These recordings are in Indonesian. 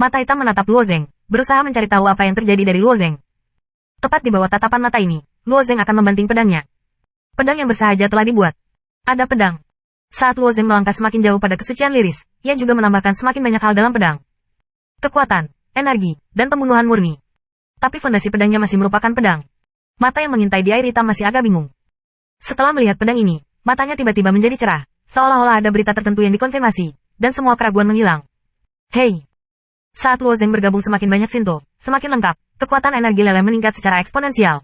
Mata hitam menatap Luo Zeng, berusaha mencari tahu apa yang terjadi dari Luo Zeng. Tepat di bawah tatapan mata ini, Luo Zeng akan membanting pedangnya. Pedang yang bersahaja telah dibuat. Ada pedang. Saat Luo Zeng melangkah semakin jauh pada kesucian liris, ia juga menambahkan semakin banyak hal dalam pedang. Kekuatan, energi, dan pembunuhan murni. Tapi fondasi pedangnya masih merupakan pedang. Mata yang mengintai di air hitam masih agak bingung. Setelah melihat pedang ini, matanya tiba-tiba menjadi cerah, seolah-olah ada berita tertentu yang dikonfirmasi, dan semua keraguan menghilang. Hei! Saat Luo Zeng bergabung semakin banyak Shinto, semakin lengkap, kekuatan energi lele meningkat secara eksponensial.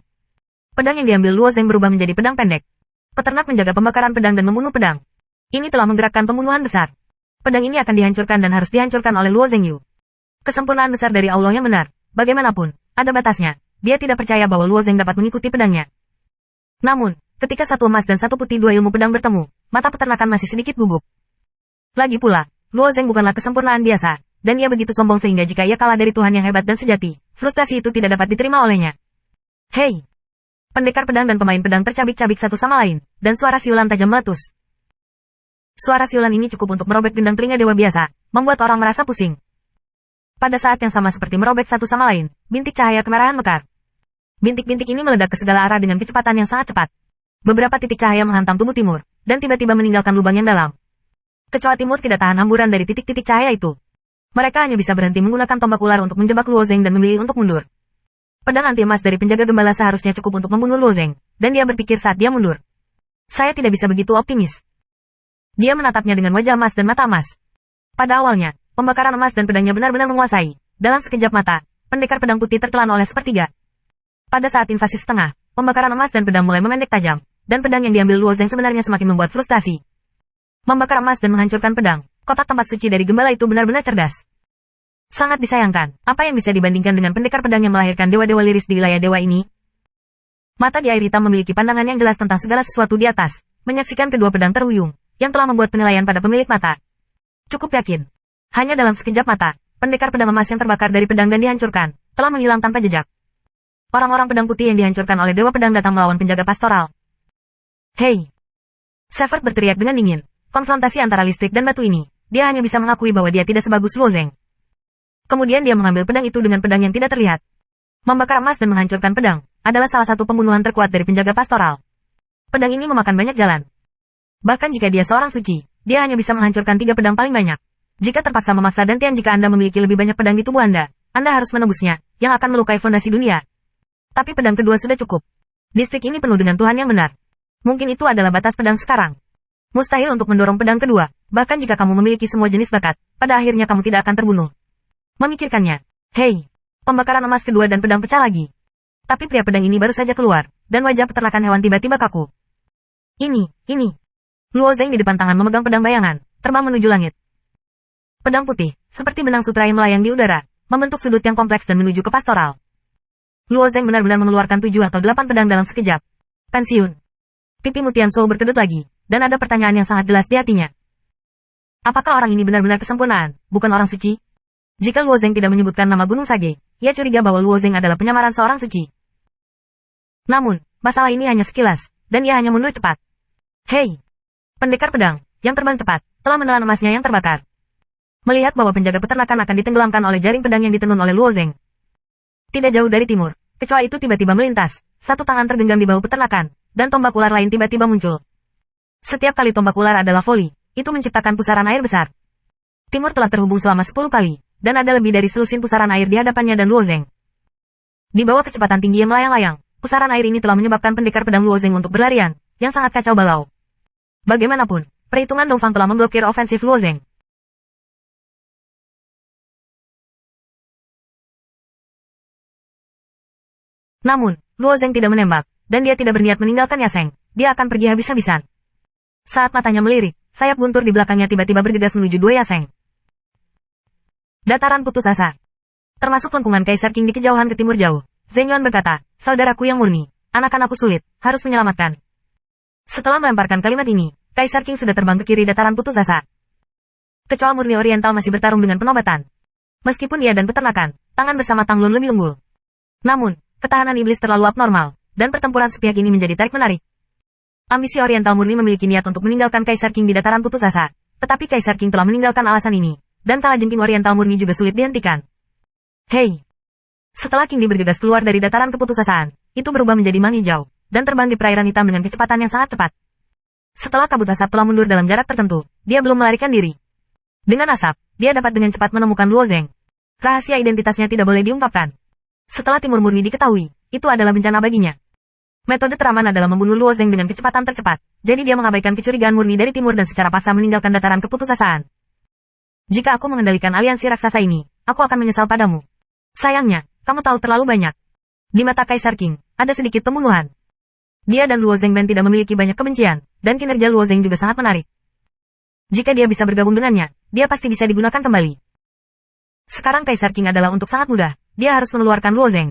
Pedang yang diambil Luo Zeng berubah menjadi pedang pendek. Peternak menjaga pembakaran pedang dan membunuh pedang. Ini telah menggerakkan pembunuhan besar. Pedang ini akan dihancurkan dan harus dihancurkan oleh Luo Zeng Yu. Kesempurnaan besar dari Allah yang benar. Bagaimanapun, ada batasnya. Dia tidak percaya bahwa Luo Zeng dapat mengikuti pedangnya. Namun, ketika satu emas dan satu putih dua ilmu pedang bertemu, mata peternakan masih sedikit gugup. Lagi pula, Luo Zeng bukanlah kesempurnaan biasa. Dan ia begitu sombong sehingga jika ia kalah dari Tuhan yang hebat dan sejati, frustasi itu tidak dapat diterima olehnya. Hei! Pendekar pedang dan pemain pedang tercabik-cabik satu sama lain, dan suara siulan tajam meletus. Suara siulan ini cukup untuk merobek gendang telinga dewa biasa, membuat orang merasa pusing. Pada saat yang sama seperti merobek satu sama lain, bintik cahaya kemerahan mekar. Bintik-bintik ini meledak ke segala arah dengan kecepatan yang sangat cepat. Beberapa titik cahaya menghantam tubuh timur, dan tiba-tiba meninggalkan lubang yang dalam. Kecoa timur tidak tahan hamburan dari titik-titik cahaya itu. Mereka hanya bisa berhenti menggunakan tombak ular untuk menjebak Luo Zeng dan memilih untuk mundur. Pedang anti emas dari penjaga gembala seharusnya cukup untuk membunuh Luo Zeng, dan dia berpikir saat dia mundur. Saya tidak bisa begitu optimis. Dia menatapnya dengan wajah emas dan mata emas. Pada awalnya, pembakaran emas dan pedangnya benar-benar menguasai. Dalam sekejap mata, pendekar pedang putih tertelan oleh sepertiga. Pada saat invasi setengah, pembakaran emas dan pedang mulai memendek tajam, dan pedang yang diambil Luo Zeng sebenarnya semakin membuat frustasi. Membakar emas dan menghancurkan pedang. Kotak tempat suci dari gembala itu benar-benar cerdas. Sangat disayangkan, apa yang bisa dibandingkan dengan pendekar pedang yang melahirkan dewa-dewa liris di wilayah dewa ini? Mata di air hitam memiliki pandangan yang jelas tentang segala sesuatu di atas, menyaksikan kedua pedang terhuyung, yang telah membuat penilaian pada pemilik mata. Cukup yakin. Hanya dalam sekejap mata, pendekar pedang emas yang terbakar dari pedang dan dihancurkan, telah menghilang tanpa jejak. Orang-orang pedang putih yang dihancurkan oleh dewa pedang datang melawan penjaga pastoral. Hei! Shepard berteriak dengan dingin. Konfrontasi antara listrik dan batu ini. Dia hanya bisa mengakui bahwa dia tidak sebagus Luo Zeng. Kemudian dia mengambil pedang itu dengan pedang yang tidak terlihat. Membakar emas dan menghancurkan pedang adalah salah satu pembunuhan terkuat dari penjaga pastoral. Pedang ini memakan banyak jalan. Bahkan jika dia seorang suci, dia hanya bisa menghancurkan 3 pedang paling banyak. Jika terpaksa memaksa dantian jika Anda memiliki lebih banyak pedang di tubuh Anda harus menembusnya, yang akan melukai fondasi dunia. Tapi pedang kedua sudah cukup. Distrik ini penuh dengan Tuhan yang benar. Mungkin itu adalah batas pedang sekarang. Mustahil untuk mendorong pedang kedua, bahkan jika kamu memiliki semua jenis bakat, pada akhirnya kamu tidak akan terbunuh. Memikirkannya, hei, pembakaran emas kedua dan pedang pecah lagi. Tapi pria pedang ini baru saja keluar, dan wajah peternakan hewan tiba-tiba kaku. Ini. Luo Zeng di depan tangan memegang pedang bayangan, terbang menuju langit. Pedang putih, seperti benang sutra yang melayang di udara, membentuk sudut yang kompleks dan menuju ke pastoral. Luo Zeng benar-benar mengeluarkan 7 atau 8 pedang dalam sekejap. Pensiun. Pipi Mutian Shou berkedut lagi. Dan ada pertanyaan yang sangat jelas di hatinya. Apakah orang ini benar-benar kesempurnaan, bukan orang suci? Jika Luo Zeng tidak menyebutkan nama Gunung Sage, ia curiga bahwa Luo Zeng adalah penyamaran seorang suci. Namun, masalah ini hanya sekilas, dan ia hanya mundur cepat. Hei! Pendekar pedang, yang terbang cepat, telah menelan emasnya yang terbakar. Melihat bahwa penjaga peternakan akan ditenggelamkan oleh jaring pedang yang ditenun oleh Luo Zeng. Tidak jauh dari timur, kecoa itu tiba-tiba melintas, satu tangan tergenggam di bahu peternakan, dan tombak ular lain tiba-tiba muncul. Setiap kali tombak ular adalah voli, itu menciptakan pusaran air besar. Timur telah terhubung selama 10 kali, dan ada lebih dari selusin pusaran air di hadapannya dan Luo Zeng. Di bawah kecepatan tinggi yang melayang-layang, pusaran air ini telah menyebabkan pendekar pedang Luo Zeng untuk berlarian, yang sangat kacau balau. Bagaimanapun, perhitungan Dongfang telah memblokir ofensif Luo Zeng. Namun, Luo Zeng tidak menembak, dan dia tidak berniat meninggalkan Yaseng, dia akan pergi habis-habisan. Saat matanya melirik, sayap guntur di belakangnya tiba-tiba bergegas menuju dua Yaseng. Dataran putus asa. Termasuk lengkungan Kaisar King di kejauhan ke timur jauh. Zeng Yuan berkata, saudaraku yang murni, anak-anakku sulit, harus menyelamatkan. Setelah melemparkan kalimat ini, Kaisar King sudah terbang ke kiri dataran putus asa. Kecoa murni oriental masih bertarung dengan penobatan. Meskipun ia dan peternakan, tangan bersama Tang Lun lebih unggul. Namun, ketahanan iblis terlalu abnormal, dan pertempuran sepihak ini menjadi tarik-menarik. Ambisi oriental murni memiliki niat untuk meninggalkan Kaisar King di dataran putus asa, tetapi Kaisar King telah meninggalkan alasan ini, dan kalajengking oriental murni juga sulit dihentikan. Hei! Setelah King Di bergegas keluar dari dataran keputusasaan, itu berubah menjadi mang hijau, dan terbang di perairan hitam dengan kecepatan yang sangat cepat. Setelah kabut asap telah mundur dalam jarak tertentu, dia belum melarikan diri. Dengan asap, dia dapat dengan cepat menemukan Luo Zeng. Rahasia identitasnya tidak boleh diungkapkan. Setelah timur murni diketahui, itu adalah bencana baginya. Metode teraman adalah membunuh Luo Zeng dengan kecepatan tercepat, jadi dia mengabaikan kecurigaan murni dari timur dan secara paksa meninggalkan dataran keputusasaan. Jika aku mengendalikan aliansi raksasa ini, aku akan menyesal padamu. Sayangnya, kamu tahu terlalu banyak. Di mata Kaisar King, ada sedikit pembunuhan. Dia dan Luo Zengben tidak memiliki banyak kebencian, dan kinerja Luo Zeng juga sangat menarik. Jika dia bisa bergabung dengannya, dia pasti bisa digunakan kembali. Sekarang Kaisar King adalah untuk sangat mudah, dia harus mengeluarkan Luo Zeng.